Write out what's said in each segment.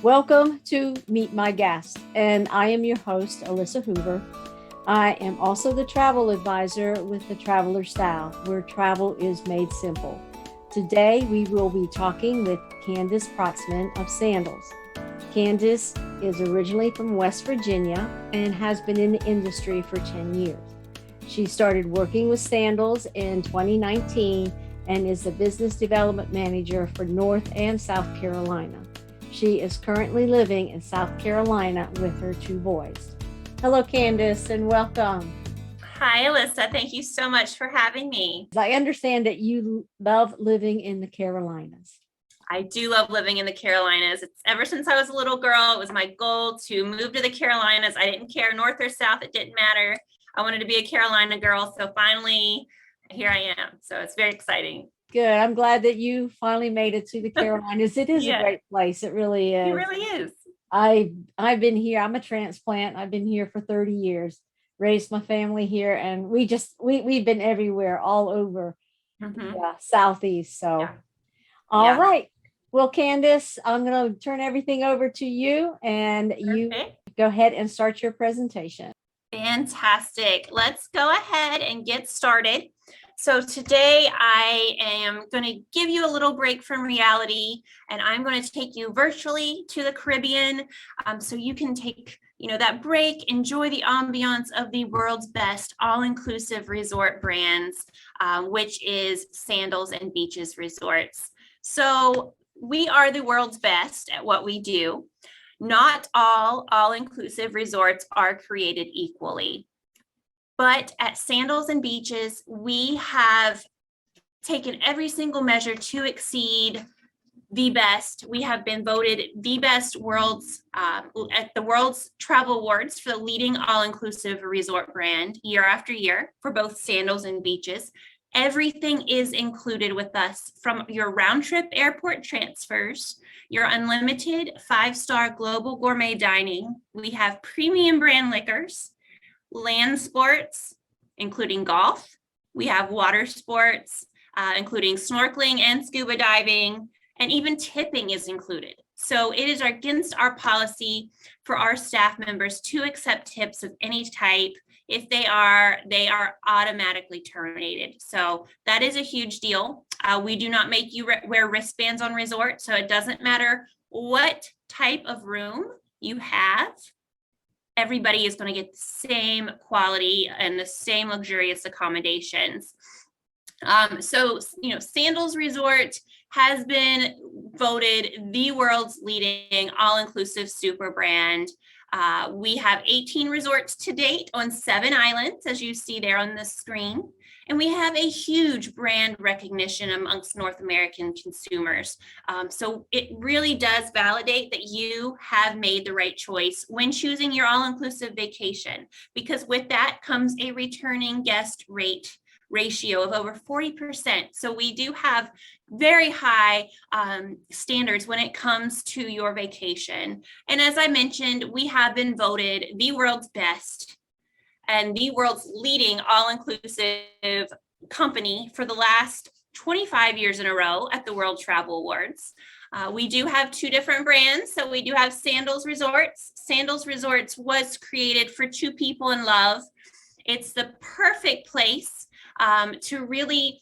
Welcome to Meet My Guest, and I am your host, Alyssa Hoover. I am also the travel advisor with the Traveler Style, where travel is made simple. Today, we will be talking with Candace Protzman of Sandals. Candace is originally from West Virginia and has been in the industry for 10 years. She started working with Sandals in 2019 and is the business development manager for North and South Carolina. She is currently living in South Carolina with her two boys. Hello, Candace, and welcome. Hi, Alyssa. Thank you so much for having me. I understand that you love living in the Carolinas. I do love living in the Carolinas. It's ever since I was a little girl, it was my goal to move to the Carolinas. I didn't care north or south. It didn't matter. I wanted to be a Carolina girl. So finally, here I am. So it's very exciting. Good. I'm glad that you finally made it to the Carolinas. It is a great place. It really is. It really is. I've been here. I'm a transplant. I've been here for 30 years, raised my family here, and we've been everywhere, all over the Southeast. So, all right. Well, Candace, I'm going to turn everything over to you, and you go ahead and start your presentation. Fantastic. Let's go ahead and get started. So today I am going to give you a little break from reality, and I'm going to take you virtually to the Caribbean so you can take that break, enjoy the ambiance of the world's best all-inclusive resort brands, which is Sandals and Beaches Resorts. So we are the world's best at what we do. Not all-inclusive resorts are created equally. But at Sandals and Beaches, we have taken every single measure to exceed the best. We have been voted the best at the World's Travel Awards for the leading all-inclusive resort brand year after year for both Sandals and Beaches. Everything is included with us, from your round-trip airport transfers, your unlimited 5-star global gourmet dining. We have premium brand liquors, land sports, including golf. We have water sports, including snorkeling and scuba diving, and even tipping is included. So it is against our policy for our staff members to accept tips of any type. If they are automatically terminated. So that is a huge deal. We do not make you wear wristbands on resort. So it doesn't matter what type of room you have. Everybody is going to get the same quality and the same luxurious accommodations. Sandals Resort has been voted the world's leading all-inclusive super brand. We have 18 resorts to date on 7 islands, as you see there on the screen. And we have a huge brand recognition amongst North American consumers. So it really does validate that you have made the right choice when choosing your all-inclusive vacation, because with that comes a returning guest rate ratio of over 40%. So we do have very high standards when it comes to your vacation. And as I mentioned, we have been voted the world's best and the world's leading all-inclusive company for the last 25 years in a row at the World Travel Awards. We do have 2 different brands. So we do have Sandals Resorts. Sandals Resorts was created for 2 people in love. It's the perfect place to really,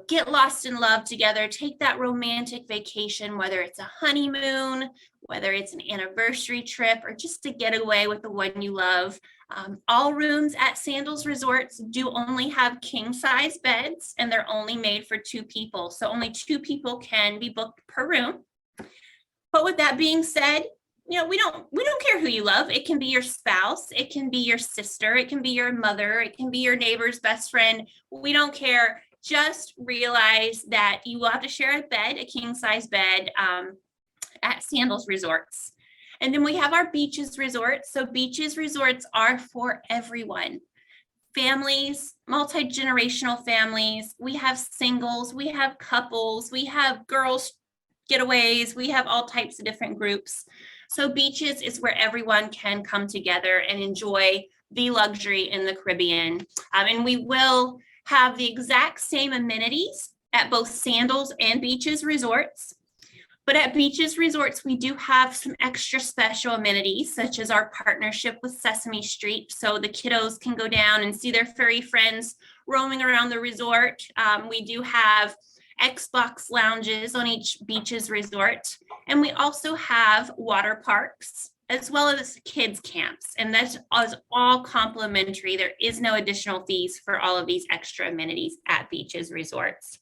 get lost in love together, take that romantic vacation, whether it's a honeymoon, whether it's an anniversary trip, or just to get away with the one you love. All rooms at Sandals Resorts do only have king-size beds, and they're only made for 2 people. So only 2 people can be booked per room. But with that being said, we don't care who you love. It can be your spouse, it can be your sister, it can be your mother, it can be your neighbor's best friend. We don't care. Just realize that you will have to share a bed, a king-size bed, at Sandals Resorts. And then we have our Beaches Resorts. So Beaches Resorts are for everyone. Families, multi-generational families. We have singles, we have couples, we have girls getaways, we have all types of different groups. So Beaches is where everyone can come together and enjoy the luxury in the Caribbean. And we will have the exact same amenities at both Sandals and Beaches Resorts. But at beaches resorts, we do have some extra special amenities, such as our partnership with Sesame Street. So the kiddos can go down and see their furry friends roaming around the resort. We do have Xbox lounges on each beaches resort. And we also have water parks as well as kids camps. And that's all complimentary. There is no additional fees for all of these extra amenities at beaches resorts.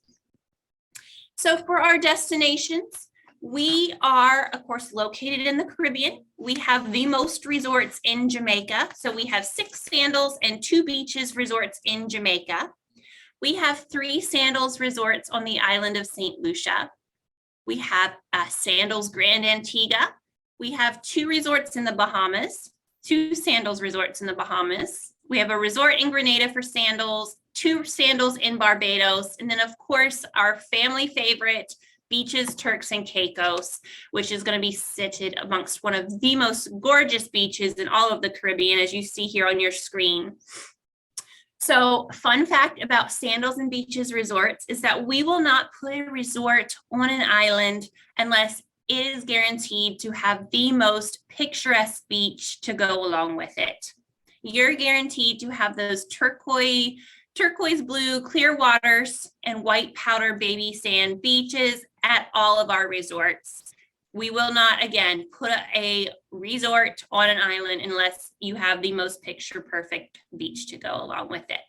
So for our destinations, we are, of course, located in the Caribbean. We have the most resorts in Jamaica. So we have 6 Sandals and 2 beaches resorts in Jamaica. We have 3 Sandals resorts on the island of St. Lucia. We have Sandals Grand Antigua. We have 2 resorts in the Bahamas, 2 Sandals resorts in the Bahamas. We have a resort in Grenada for Sandals, 2 Sandals in Barbados, and then of course our family favorite, Beaches, Turks and Caicos, which is going to be situated amongst one of the most gorgeous beaches in all of the Caribbean, as you see here on your screen. So, fun fact about Sandals and Beaches resorts is that we will not put a resort on an island unless it is guaranteed to have the most picturesque beach to go along with it. You're guaranteed to have those turquoise blue clear waters and white powder baby sand beaches at all of our resorts. We will not, again, put a resort on an island unless you have the most picture perfect beach to go along with it.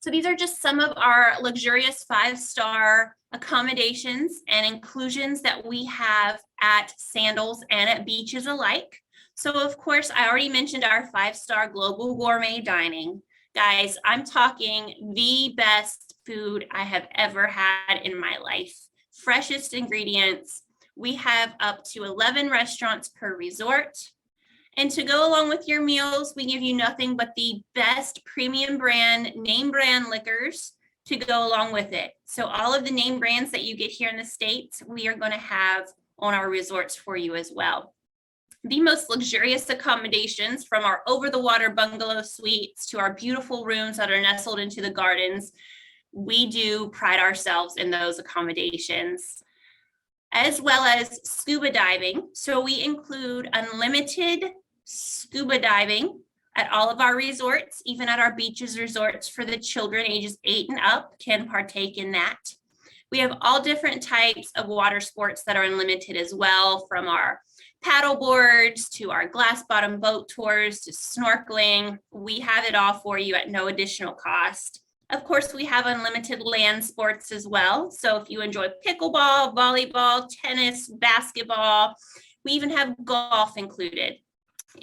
So these are just some of our luxurious 5-star accommodations and inclusions that we have at Sandals and at beaches alike. So of course, I already mentioned our 5-star global gourmet dining. Guys, I'm talking the best food I have ever had in my life. Freshest ingredients. We have up to 11 restaurants per resort. And to go along with your meals, we give you nothing but the best premium brand, name brand liquors to go along with it. So all of the name brands that you get here in the States, we are going to have on our resorts for you as well. The most luxurious accommodations, from our over-the-water bungalow suites to our beautiful rooms that are nestled into the gardens, we do pride ourselves in those accommodations, as well as scuba diving. So we include unlimited scuba diving at all of our resorts, even at our beaches resorts for the children ages 8 and up can partake in that. We have all different types of water sports that are unlimited as well, from our paddle boards to our glass bottom boat tours to snorkeling. We have it all for you at no additional cost. Of course, we have unlimited land sports as well. So if you enjoy pickleball, volleyball, tennis, basketball, we even have golf included.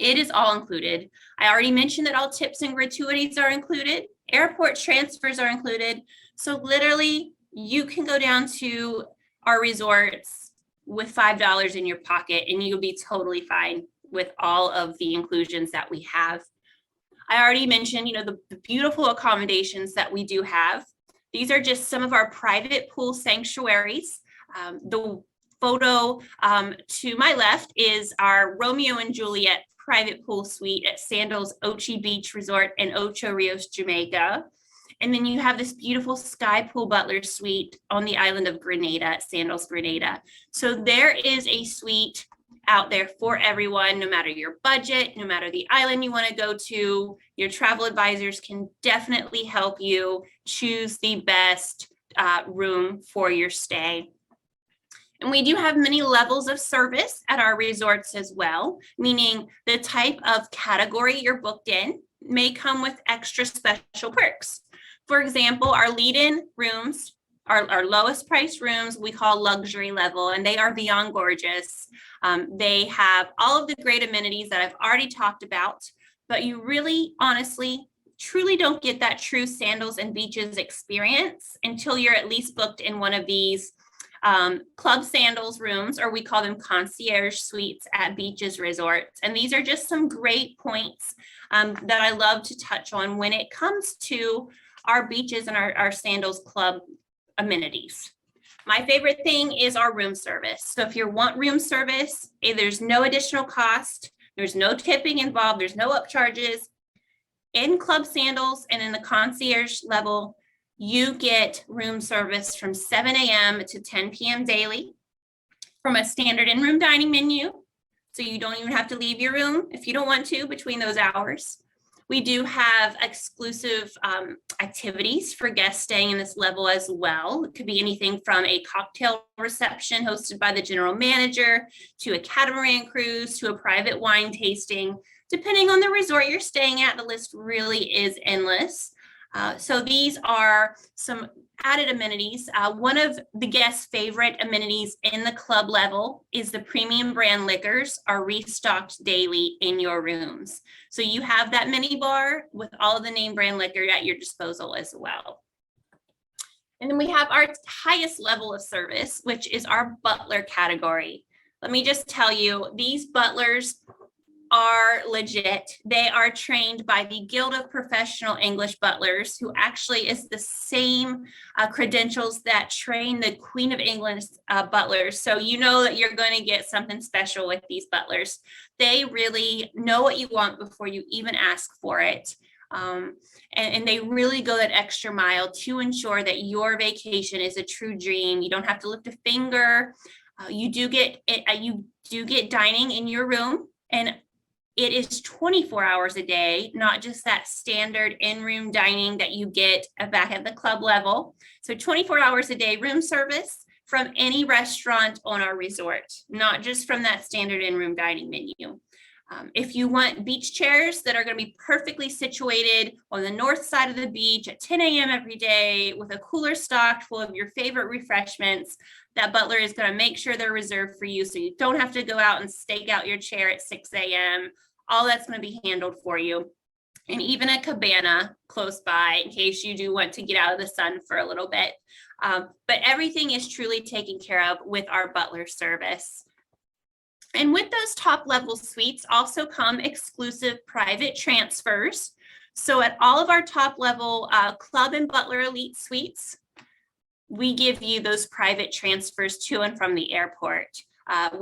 It is all included. I already mentioned that all tips and gratuities are included. Airport transfers are included. So literally, you can go down to our resorts with $5 in your pocket and you'll be totally fine with all of the inclusions that we have. I already mentioned, the beautiful accommodations that we do have. These are just some of our private pool sanctuaries. The photo to my left is our Romeo and Juliet private pool suite at Sandals Ochi Beach Resort in Ocho Rios, Jamaica. And then you have this beautiful sky pool Butler suite on the island of Grenada at Sandals Grenada. So there is a suite out there for everyone, no matter your budget, no matter the island you want to go to. Your travel advisors can definitely help you choose the best room for your stay. And we do have many levels of service at our resorts as well, meaning the type of category you're booked in may come with extra special perks. For example, our lead-in rooms, our lowest price rooms, we call luxury level, and they are beyond gorgeous. They have all of the great amenities that I've already talked about, but you really, honestly, truly don't get that true Sandals and Beaches experience until you're at least booked in one of these Club Sandals rooms, or we call them concierge suites at beaches resorts. And these are just some great points that I love to touch on when it comes to our beaches and our Sandals Club amenities. My favorite thing is our room service. So if you want room service, there's no additional cost. There's no tipping involved. There's no upcharges. In Club Sandals and in the concierge level, you get room service from 7 a.m. to 10 p.m. daily. from a standard in-room dining menu. So you don't even have to leave your room if you don't want to between those hours. We do have exclusive activities for guests staying in this level as well. It could be anything from a cocktail reception hosted by the general manager to a catamaran cruise to a private wine tasting. Depending on the resort you're staying at, the list really is endless. So these are some added amenities. One of the guests' favorite amenities in the club level is the premium brand liquors are restocked daily in your rooms. So you have that mini bar with all of the name brand liquor at your disposal as well. And then we have our highest level of service, which is our butler category. Let me just tell you, these butlers are legit. They are trained by the Guild of Professional English Butlers, who actually is the same credentials that train the Queen of England's butlers. So you know that you're going to get something special with these butlers. They really know what you want before you even ask for it. And they really go that extra mile to ensure that your vacation is a true dream. You don't have to lift a finger. You do get dining in your room, and it is 24 hours a day, not just that standard in-room dining that you get back at the club level. So 24 hours a day room service from any restaurant on our resort, not just from that standard in-room dining menu. If you want beach chairs that are going to be perfectly situated on the north side of the beach at 10 a.m. every day with a cooler stocked full of your favorite refreshments, that butler is going to make sure they're reserved for you so you don't have to go out and stake out your chair at 6 a.m. All that's going to be handled for you. And even a cabana close by in case you do want to get out of the sun for a little bit. But everything is truly taken care of with our butler service. And with those top level suites also come exclusive private transfers. So at all of our top level club and butler elite suites, we give you those private transfers to and from the airport.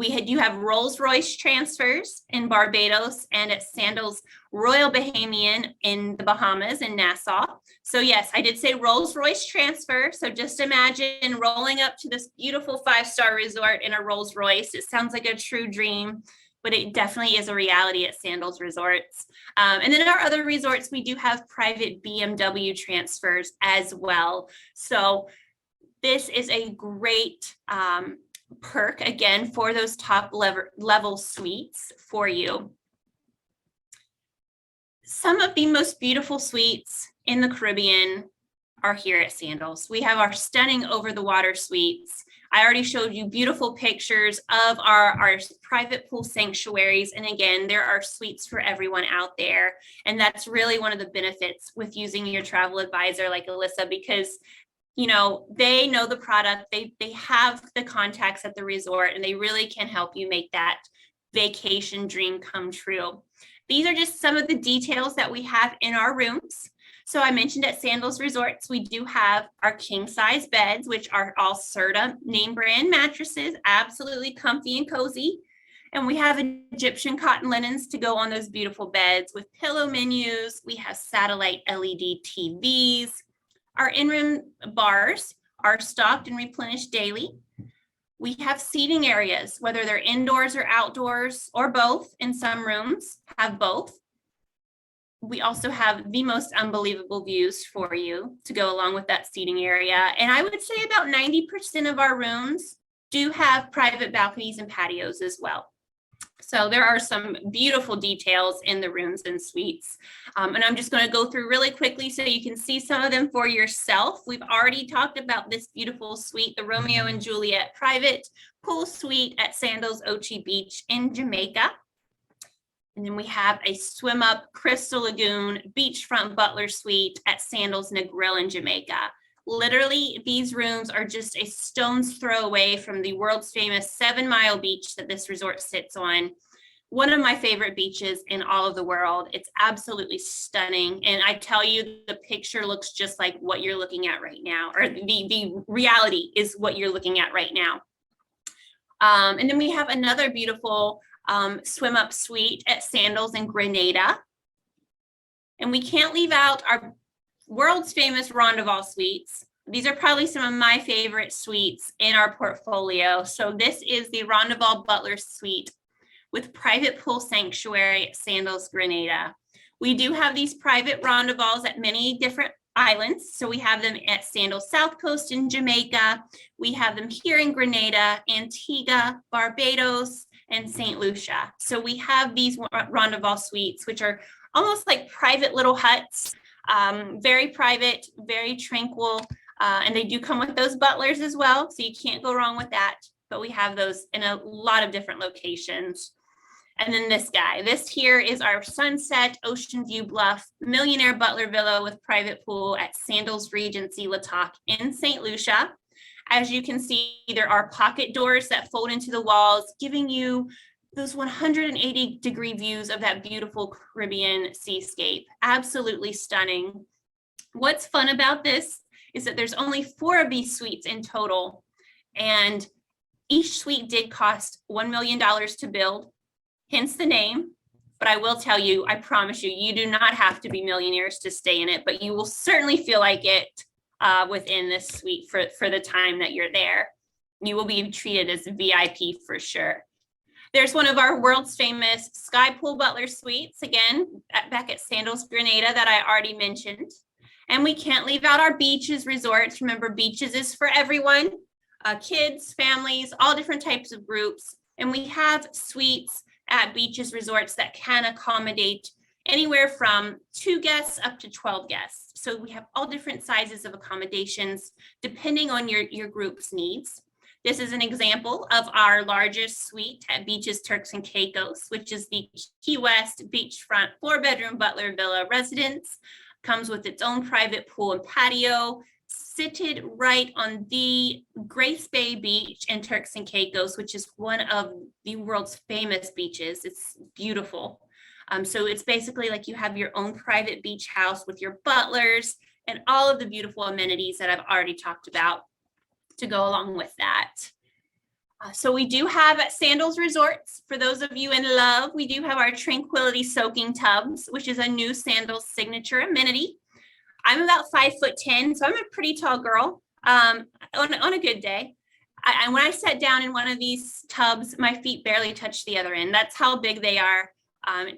You have Rolls-Royce transfers in Barbados and at Sandals Royal Bahamian in the Bahamas in Nassau. So yes, I did say Rolls-Royce transfer. So just imagine rolling up to this beautiful 5-star resort in a Rolls-Royce. It sounds like a true dream, but it definitely is a reality at Sandals resorts. And then our other resorts, we do have private BMW transfers as well. So this is a great perk again for those top level suites for you. Some of the most beautiful suites in the Caribbean are here at Sandals. We have our stunning over the water suites. I already showed you beautiful pictures of our private pool sanctuaries. And again, there are suites for everyone out there. And that's really one of the benefits with using your travel advisor like Alyssa, because you know, they know the product, they have the contacts at the resort, and they really can help you make that vacation dream come true. These are just some of the details that we have in our rooms. So I mentioned at Sandals Resorts, we do have our king size beds, which are all Serta name brand mattresses, absolutely comfy and cozy. And we have Egyptian cotton linens to go on those beautiful beds with pillow menus. We have satellite LED TVs. Our in-room bars are stocked and replenished daily. We have seating areas, whether they're indoors or outdoors or both. In some rooms have both. We also have the most unbelievable views for you to go along with that seating area. And I would say about 90% of our rooms do have private balconies and patios as well. So there are some beautiful details in the rooms and suites. And I'm just going to go through really quickly so you can see some of them for yourself. We've already talked about this beautiful suite, the Romeo and Juliet private pool suite at Sandals Ochi Beach in Jamaica. And then we have a swim up Crystal Lagoon beachfront butler suite at Sandals Negril in Jamaica. Literally, these rooms are just a stone's throw away from the world's famous 7 Mile beach that this resort sits on. One of my favorite beaches in all of the world. It's absolutely stunning. And I tell you, the picture looks just like what you're looking at right now, or the reality is what you're looking at right now. And then we have another beautiful swim up suite at Sandals in Grenada. And we can't leave out our world's famous Rondoval suites. These are probably some of my favorite suites in our portfolio. So this is the Rondeval Butler suite with private pool sanctuary at Sandals, Grenada. We do have these private Rondevals at many different islands. So we have them at Sandals South Coast in Jamaica. We have them here in Grenada, Antigua, Barbados, and St. Lucia. So we have these Rondeval suites, which are almost like private little huts, very private, very tranquil. And they do come with those butlers as well. So you can't go wrong with that. But we have those in a lot of different locations. And then this guy, this here is our Sunset Ocean View Bluff Millionaire Butler Villa with private pool at Sandals Regency La Toc in St. Lucia. As you can see, there are pocket doors that fold into the walls, giving you those 180-degree views of that beautiful Caribbean seascape. Absolutely stunning. What's fun about this is that there's only 4 of these suites in total, and each suite did cost $1 million to build, hence the name. But I will tell you, I promise you, you do not have to be millionaires to stay in it, but you will certainly feel like it within this suite for the time that you're there. You will be treated as VIP for sure. There's one of our world's famous Sky Pool Butler suites, again, back at Sandals, Grenada, that I already mentioned. And we can't leave out our beaches resorts. Remember, beaches is for everyone, kids, families, all different types of groups. And we have suites at beaches resorts that can accommodate anywhere from 2 guests up to 12 guests. So we have all different sizes of accommodations depending on your group's needs. This is an example of our largest suite at Beaches Turks and Caicos, which is the Key West beachfront 4-bedroom Butler Villa residence. Comes with its own private pool and patio, situated right on the Grace Bay Beach in Turks and Caicos, which is one of the world's famous beaches. It's beautiful. So it's basically like you have your own private beach house with your butlers and all of the beautiful amenities that I've already talked about to go along with that. So we do have at Sandals Resorts, for those of you in love, we do have our Tranquility soaking tubs, which is a new Sandals signature amenity. I'm about 5'10", so I'm a pretty tall girl on a good day. And when I sat down in one of these tubs, my feet barely touched the other end. That's how big they are.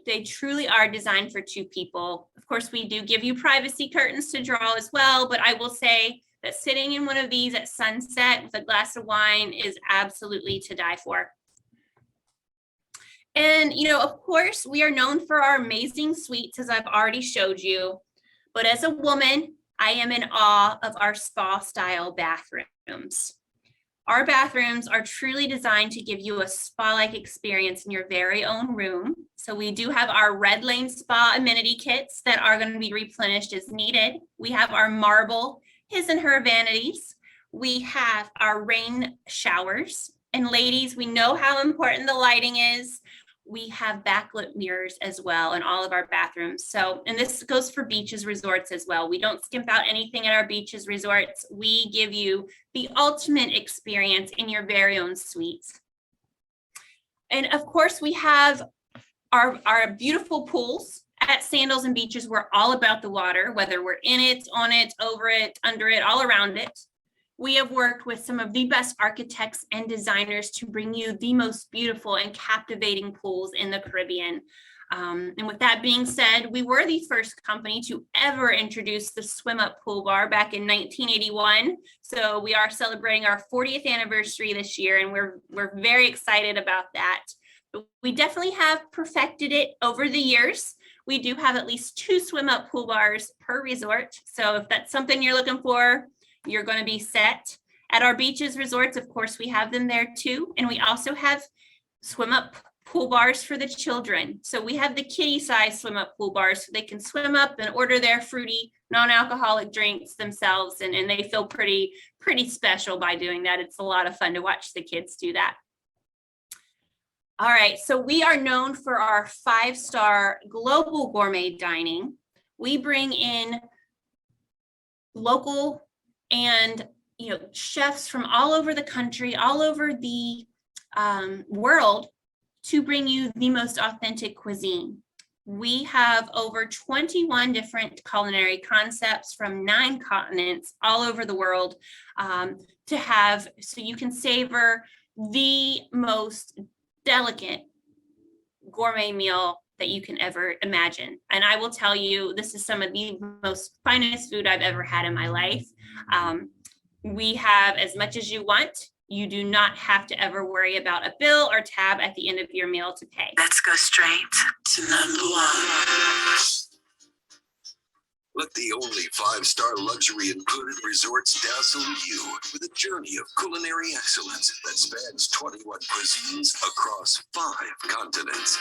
They truly are designed for 2 people. Of course, we do give you privacy curtains to draw as well, but I will say that sitting in one of these at sunset with a glass of wine is absolutely to die for. And, you know, of course, we are known for our amazing suites, as I've already showed you. But as a woman, I am in awe of our spa-style bathrooms. Our bathrooms are truly designed to give you a spa-like experience in your very own room. So we do have our Red Lane Spa amenity kits that are going to be replenished as needed. We have our marble his and her vanities. We have our rain showers. And ladies, we know how important the lighting is. We have backlit mirrors as well in all of our bathrooms. So, and this goes for beaches resorts as well. We don't skimp out anything at our beaches resorts. We give you the ultimate experience in your very own suites. And of course, we have our beautiful pools at Sandals and Beaches. We're all about the water, whether we're in it, on it, over it, under it, all around it. We have worked with some of the best architects and designers to bring you the most beautiful and captivating pools in the Caribbean. And with that being said, we were the first company to ever introduce the swim up pool bar back in 1981. So we are celebrating our 40th anniversary this year, and we're very excited about that. But we definitely have perfected it over the years. We do have at least 2 swim up pool bars per resort. So if that's something you're looking for, you're going to be set. At our beaches resorts, of course, we have them there too. And we also have swim up pool bars for the children. So we have the kiddie size swim up pool bars so they can swim up and order their fruity non-alcoholic drinks themselves. And they feel pretty special by doing that. It's a lot of fun to watch the kids do that. All right, so we are known for our 5-star global gourmet dining. We bring in local and chefs from all over the country, all over the world to bring you the most authentic cuisine. We have over 21 different culinary concepts from 9 continents all over the world to have, so you can savor the most delicate gourmet meal that you can ever imagine. And I will tell you, this is some of the most finest food I've ever had in my life. We have as much as you want. You do not have to ever worry about a bill or tab at the end of your meal to pay. Let's go straight to number one. Let the only 5-star luxury included resorts dazzle you with a journey of culinary excellence that spans 21 cuisines across 5 continents.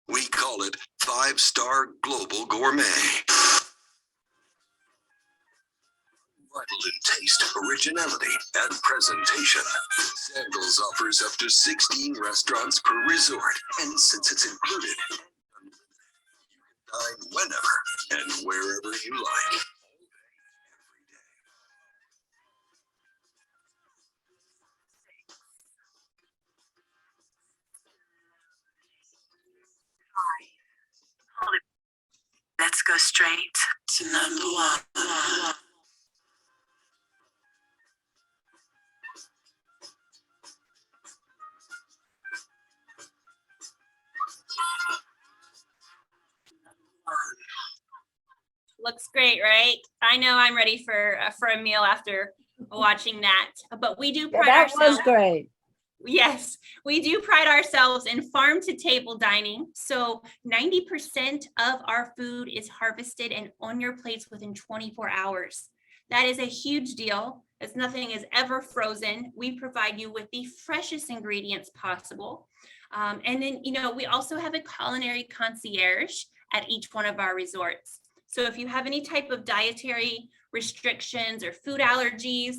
We call it 5-star Global Gourmet. Vital in taste, originality, and presentation. Sandals offers up to 16 restaurants per resort, and since it's included, you can dine whenever and wherever you like. Let's go straight to number one. Looks great, right? I know I'm ready for a meal after watching that, but we do pride That was ourselves. great. Yes, we do pride ourselves in farm to table dining. So 90% of our food is harvested and on your plates within 24 hours. That is a huge deal, as nothing is ever frozen. We provide you with the freshest ingredients possible. And then, we also have a culinary concierge at each one of our resorts. So if you have any type of dietary restrictions or food allergies,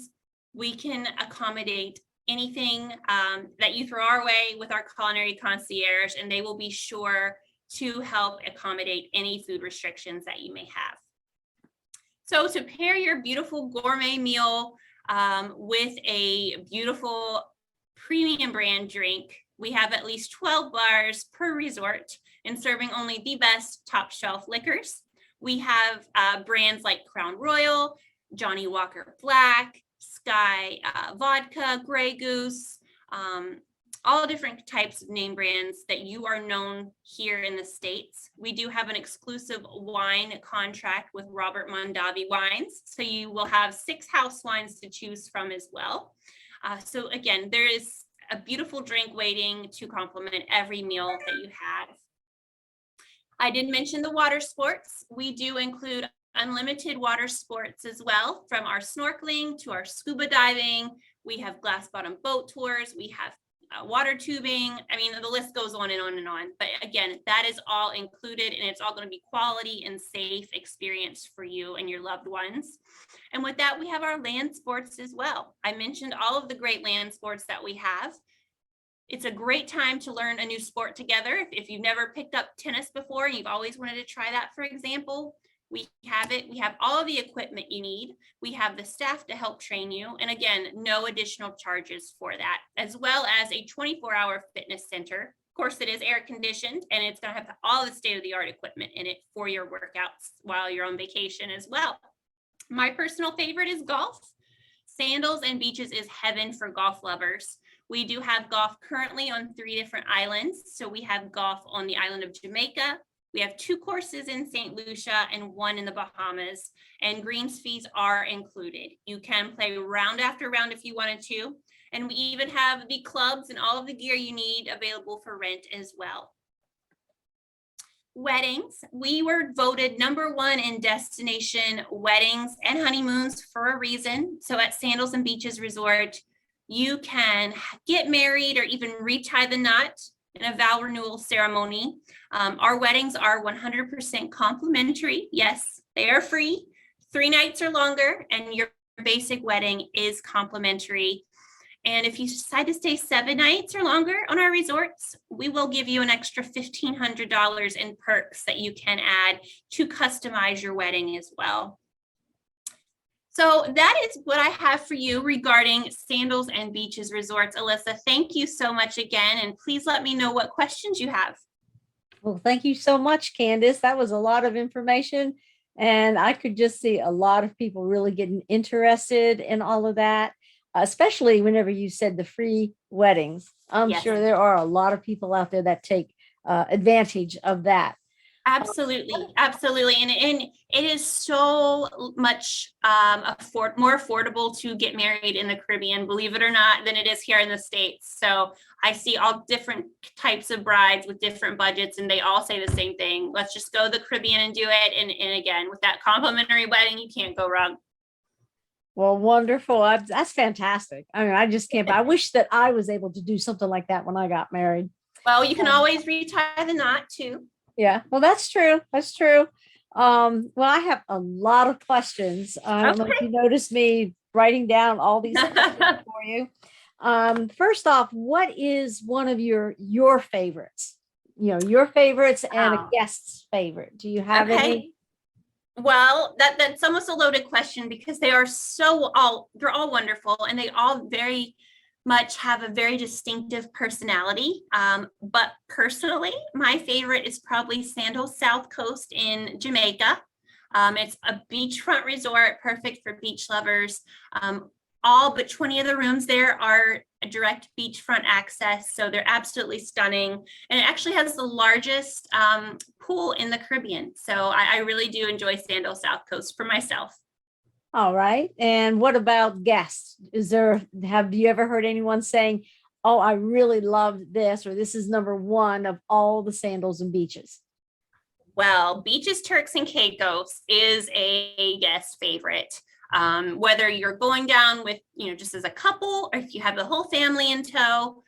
we can accommodate anything that you throw our way with our culinary concierge, and they will be sure to help accommodate any food restrictions that you may have. So to pair your beautiful gourmet meal with a beautiful premium brand drink, we have at least 12 bars per resort and serving only the best top shelf liquors. We have brands like Crown Royal, Johnny Walker Black, Sky Vodka, Grey Goose, all different types of name brands that you are known here in the States. We do have an exclusive wine contract with Robert Mondavi Wines, so you will have 6 house wines to choose from as well. So again, there is a beautiful drink waiting to complement every meal that you have. I did mention the water sports. We do include unlimited water sports as well, from our snorkeling to our scuba diving. We have glass bottom boat tours. We have water tubing. I mean, the list goes on and on and on. But again, that is all included, and it's all going to be quality and safe experience for you and your loved ones. And with that, we have our land sports as well. I mentioned all of the great land sports that we have. It's a great time to learn a new sport together. If you've never picked up tennis before, you've always wanted to try that, for example, we have it. We have all of the equipment you need. We have the staff to help train you. And again, no additional charges for that, as well as a 24-hour fitness center. Of course, it is air conditioned, and it's going to have all the state-of-the-art equipment in it for your workouts while you're on vacation as well. My personal favorite is golf. Sandals and Beaches is heaven for golf lovers. We do have golf currently on 3 different islands. So we have golf on the island of Jamaica. We have 2 courses in St. Lucia and 1 in the Bahamas, and greens fees are included. You can play round after round if you wanted to. And we even have the clubs and all of the gear you need available for rent as well. Weddings. We were voted #1 in destination weddings and honeymoons for a reason. So at Sandals and Beaches Resort, you can get married or even retie the knot in a vow renewal ceremony. Our weddings are 100% complimentary. Yes, they are free. 3 nights or longer, and your basic wedding is complimentary. And if you decide to stay 7 nights or longer on our resorts, we will give you an extra $1,500 in perks that you can add to customize your wedding as well. So that is what I have for you regarding Sandals and Beaches Resorts. Alyssa, thank you so much again, and please let me know what questions you have. Well, thank you so much, Candace. That was a lot of information. And I could just see a lot of people really getting interested in all of that, especially whenever you said the free weddings. I'm Yes. sure there are a lot of people out there that take advantage of that. Absolutely, absolutely. And it is so much more affordable to get married in the Caribbean, believe it or not, than it is here in the States. So I see all different types of brides with different budgets, and they all say the same thing. Let's just go to the Caribbean and do it. And again, with that complimentary wedding, you can't go wrong. Well, wonderful. That's fantastic. I mean, I just can't. I wish that I was able to do something like that when I got married. Well, you can always retie the knot too. Yeah, well, that's true. That's true. Well, I have a lot of questions. I don't know if you noticed me writing down all these questions for you. First off, what is one of your favorites? Your favorites and a guest's favorite. Do you have any? Well, that's almost a loaded question because they're all wonderful, and they all very much have a very distinctive personality. But personally, my favorite is probably Sandals South Coast in Jamaica. It's a beachfront resort, perfect for beach lovers. All but 20 of the rooms there are a direct beachfront access, so they're absolutely stunning. And it actually has the largest pool in the Caribbean. So I really do enjoy Sandals South Coast for myself. All right. And what about guests? Have you ever heard anyone saying, oh, I really loved this, or this is number one of all the Sandals and Beaches? Well, Beaches, Turks and Caicos is a guest favorite. Whether you're going down with, just as a couple, or if you have the whole family in tow,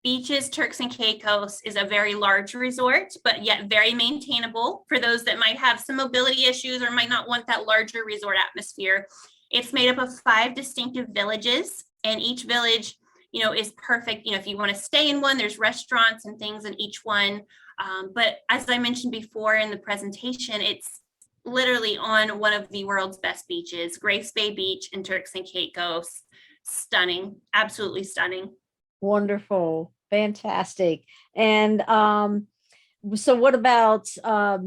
Beaches, Turks and Caicos is a very large resort, but yet very maintainable for those that might have some mobility issues or might not want that larger resort atmosphere. It's made up of 5 distinctive villages, and each village, is perfect. If you want to stay in one, there's restaurants and things in each one. But as I mentioned before in the presentation, it's literally on one of the world's best beaches, Grace Bay Beach in Turks and Caicos. Stunning, absolutely stunning. Wonderful. Fantastic. And so what about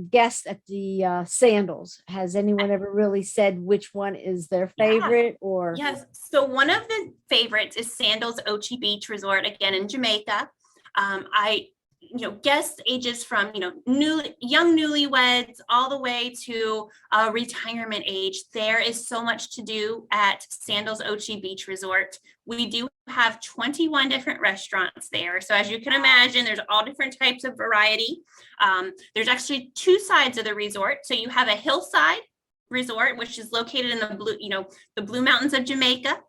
guests at the Sandals? Has anyone ever really said which one is their favorite? Or yes, so one of the favorites is Sandals Ochi Beach Resort, again in Jamaica. Guest ages from young newlyweds all the way to retirement age. There is so much to do at Sandals Ochi Beach Resort. We do have 21 different restaurants there, so as you can imagine, there's all different types of variety. There's actually 2 sides of the resort. So you have a hillside resort, which is located in the Blue Mountains of Jamaica.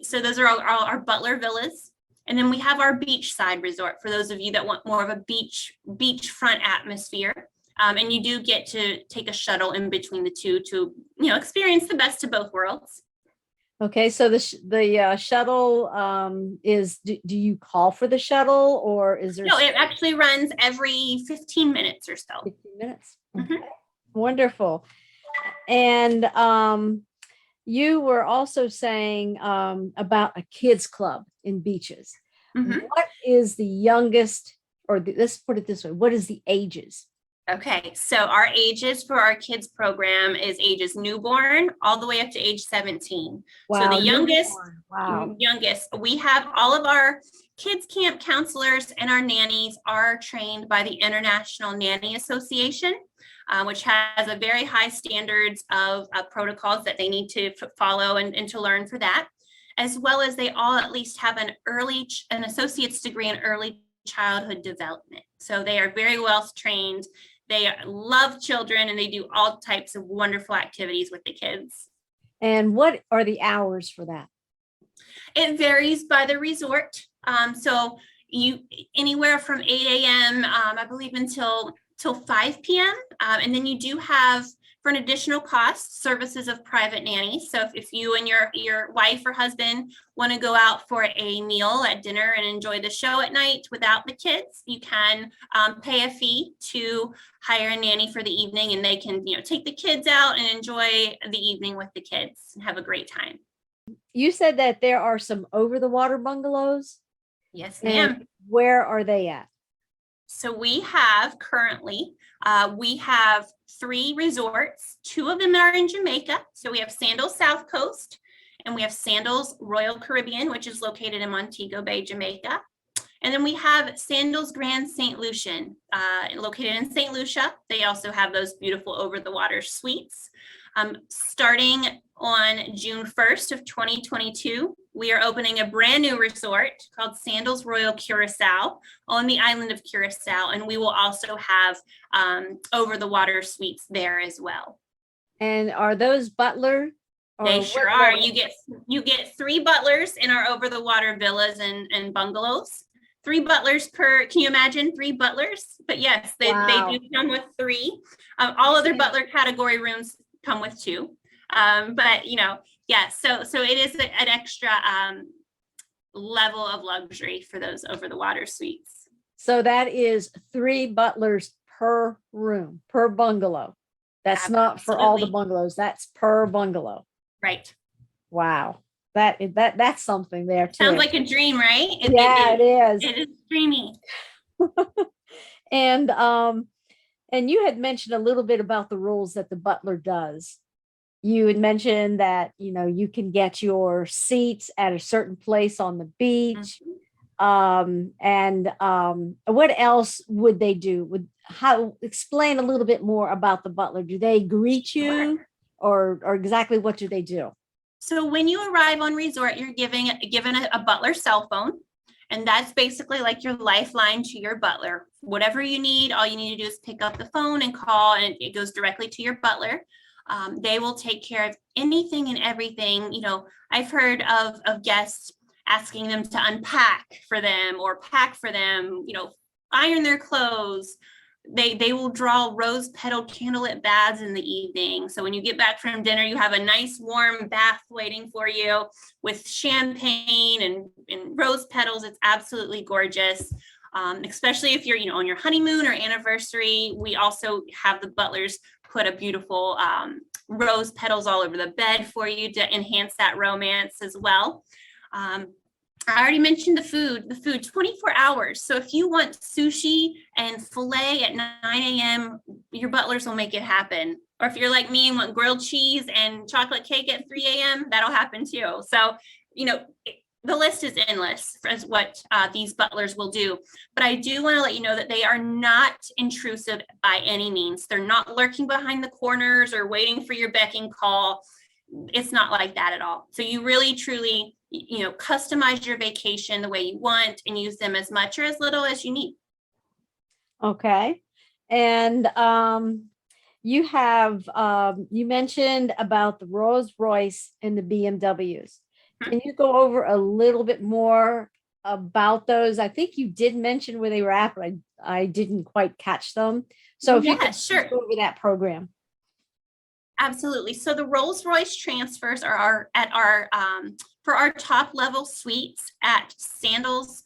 So those are all our Butler villas. And then we have our beachside resort for those of you that want more of a beachfront atmosphere. And you do get to take a shuttle in between the two to, experience the best of both worlds. Okay, so the shuttle is, do you call for the shuttle, or is there? No, it actually runs every 15 minutes or so. 15 minutes. Okay. Wonderful. And you were also saying about a kids club in Beaches. What is the youngest, or let's put it this way, what is the ages? Okay, so our ages for our kids program is ages newborn all the way up to age 17. Wow, so the youngest, we have all of our kids camp counselors and our nannies are trained by the International Nanny Association, which has a very high standards of protocols that they need to follow and to learn for that, as well as they all at least have an associate's degree in early childhood development. So they are very well trained. They love children, and they do all types of wonderful activities with the kids. And what are the hours for that? It varies by the resort. So you anywhere from 8 a.m. I believe until 5 p.m. And then you do have, For an additional cost, services of private nannies. So if you and your wife or husband want to go out for a meal at dinner and enjoy the show at night without the kids, you can pay a fee to hire a nanny for the evening, and they can, take the kids out and enjoy the evening with the kids and have a great time. You said that there are some over the water bungalows. Yes, ma'am. And where are they at? So we have currently, we have 3 resorts. 2 of them are in Jamaica. So we have Sandals South Coast, and we have Sandals Royal Caribbean, which is located in Montego Bay, Jamaica. And then we have Sandals Grand St. Lucian, located in St. Lucia. They also have those beautiful over the water suites. Starting on June 1st of 2022, we are opening a brand new resort called Sandals Royal Curacao on the island of Curacao, and we will also have over the water suites there as well. And are those Butler? They sure are. You get 3 butlers in our over the water villas and bungalows. 3 butlers per, can you imagine 3 butlers? But yes, they do come with 3. All other butler category rooms come with 2. But so it is an extra level of luxury for those over the water suites. So that is 3 butlers per room, per bungalow. That's not for all the bungalows. That's per bungalow. Right. Wow. That's something there too. Sounds like a dream, right? It is. It is dreamy. And you had mentioned a little bit about the rules that the butler does. You had mentioned that, you can get your seats at a certain place on the beach. Mm-hmm. What else would they do? Explain a little bit more about the butler. Do they greet you, or exactly what do they do? So when you arrive on resort, you're given a butler cell phone, and that's basically like your lifeline to your butler. Whatever you need, all you need to do is pick up the phone and call, and it goes directly to your butler. They will take care of anything and everything. I've heard of guests asking them to unpack for them or pack for them, iron their clothes. They will draw rose petal candlelit baths in the evening. So when you get back from dinner, you have a nice warm bath waiting for you with champagne and rose petals. It's absolutely gorgeous. Especially if you're, on your honeymoon or anniversary. We also have the butlers put a beautiful rose petals all over the bed for you to enhance that romance as well. I already mentioned the food 24 hours. So if you want sushi and filet at 9 a.m., your butlers will make it happen. Or if you're like me and want grilled cheese and chocolate cake at 3 a.m., that'll happen too. So, the list is endless as what these butlers will do. But I do want to let you know that they are not intrusive by any means. They're not lurking behind the corners or waiting for your becking call. It's not like that at all. So you really, truly, customize your vacation the way you want and use them as much or as little as you need. Okay. And you have, you mentioned about the Rolls Royce and the BMWs. Can you go over a little bit more about those? I think you did mention where they were at, but I didn't quite catch them. So if you could sure. go over that program. Absolutely. So the Rolls Royce transfers are for our top level suites at Sandals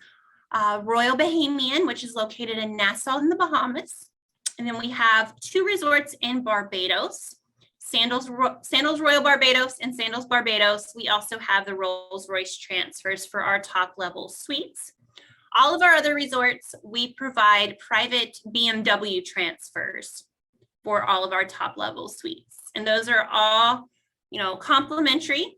Royal Bahamian, which is located in Nassau in the Bahamas. And then we have 2 resorts in Barbados, Sandals Royal Barbados and Sandals Barbados. We also have the Rolls Royce transfers for our top level suites. All of our other resorts, we provide private BMW transfers for all of our top level suites. And those are all, complimentary.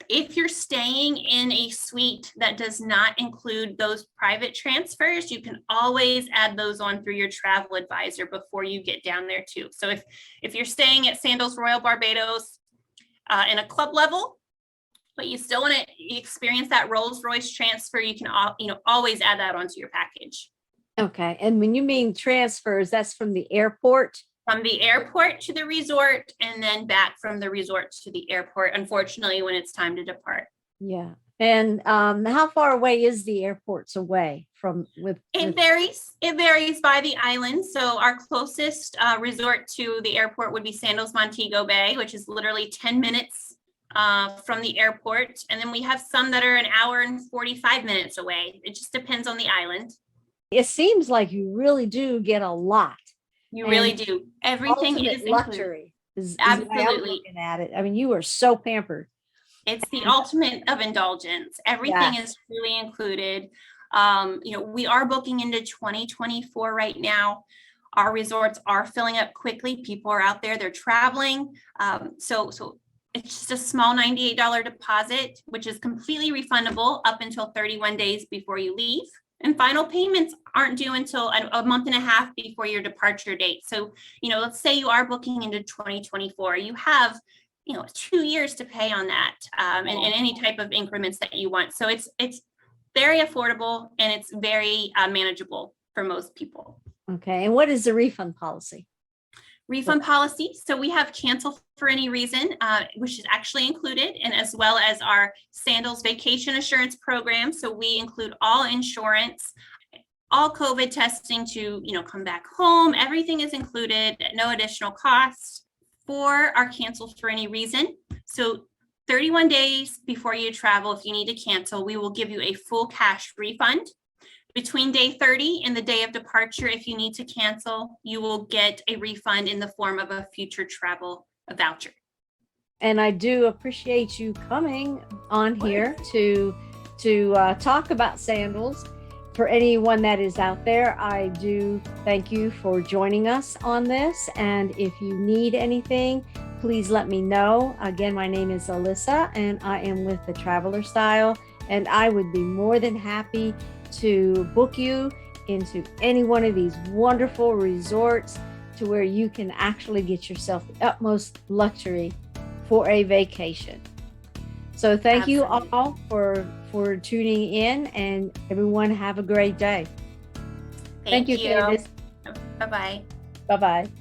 If you're staying in a suite that does not include those private transfers, you can always add those on through your travel advisor before you get down there too. So if you're staying at Sandals Royal Barbados in a club level, but you still want to experience that Rolls Royce transfer, you can always add that onto your package. Okay. And when you mean transfers, that's from the airport? From the airport to the resort, and then back from the resort to the airport, unfortunately, when it's time to depart. Yeah. And how far away is the airports away from It varies. It varies by the island. So our closest resort to the airport would be Sandals Montego Bay, which is literally 10 minutes from the airport. And then we have some that are an hour and 45 minutes away. It just depends on the island. It seems like you really do get a lot. You really do. Everything Ultimate is included. luxury is the way I'm Absolutely. looking at it. I mean, you are so pampered. It's the ultimate of indulgence. Everything is truly included. We are booking into 2024 right now. Our resorts are filling up quickly. People are out there, they're traveling. So it's just a small $98 deposit, which is completely refundable up until 31 days before you leave. And final payments aren't due until a month and a half before your departure date. So, let's say you are booking into 2024, you have 2 years to pay on that, and any type of increments that you want. So it's very affordable and it's very manageable for most people. Okay. And what is the refund policy? Refund policy. So we have cancel for any reason, which is actually included, and as well as our Sandals vacation assurance program. So we include all insurance, all COVID testing to, come back home. Everything is included at no additional cost for our cancel for any reason. So 31 days before you travel, if you need to cancel, we will give you a full cash refund. Between day 30 and the day of departure, if you need to cancel, you will get a refund in the form of a future travel voucher. And I do appreciate you coming on here to talk about Sandals. For anyone that is out there, I do thank you for joining us on this. And if you need anything, please let me know. Again, my name is Alyssa and I am with the Traveler Style, and I would be more than happy to book you into any one of these wonderful resorts to where you can actually get yourself the utmost luxury for a vacation. So thank you all for tuning in, and everyone have a great day. Thank you. Candace. Bye-bye. Bye-bye.